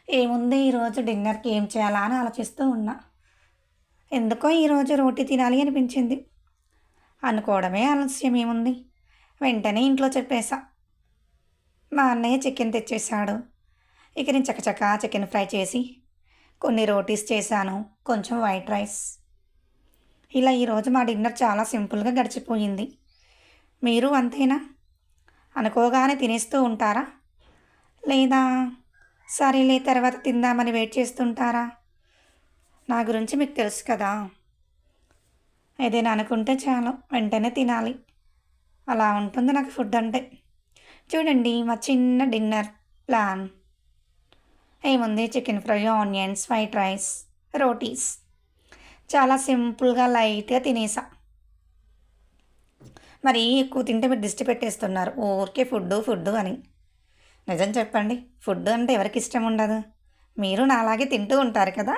ఏముంది ఈరోజు డిన్నర్‌కి ఏం చేయాలా అని ఆలోచిస్తూ ఉన్నా. ఎందుకో ఈరోజు రోటీ తినాలి అనిపించింది. అనుకోవడమే ఆలస్యం ఏముంది. వెంటనే ఇంట్లో చెప్పేసా. మా అన్నయ్య చికెన్ తెచ్చేసాడు. ఇక నేను చకచకా చికెన్ ఫ్రై చేసి, కొన్ని రోటీస్ చేశాను. కొంచెం వైట్ రైస్. ఇలా ఈరోజు మా డిన్నర్ చాలా సింపుల్‌గా గడిచిపోయింది. మీరు అంతేనా? అనుకోగానే తినేస్తూ ఉంటారా? లేదా సరేలే తర్వాత తిందామని వెయిట్ చేస్తుంటారా? నా గురించి మీకు తెలుసు కదా! ఏదైనా అనుకుంటే చాలు వెంటనే తినాలి. అలా ఉంటుంది నాకు ఫుడ్ అంటే. చూడండి మా చిన్న డిన్నర్ ప్లాన్. ఏముంది chicken fry, onions, white rice, rotis. చాలా సింపుల్‌గా లైట్‌గా తినేసా. మరీ ఎక్కువ తింటే మీరు దిష్టి పెట్టేస్తున్నారు. ఊరికే ఫుడ్డు, ఫుడ్డు అని. నిజం చెప్పండి. ఫుడ్ అంటే ఎవరికిష్టం ఉండదు? మీరు నాలాగే తింటూ ఉంటారు కదా!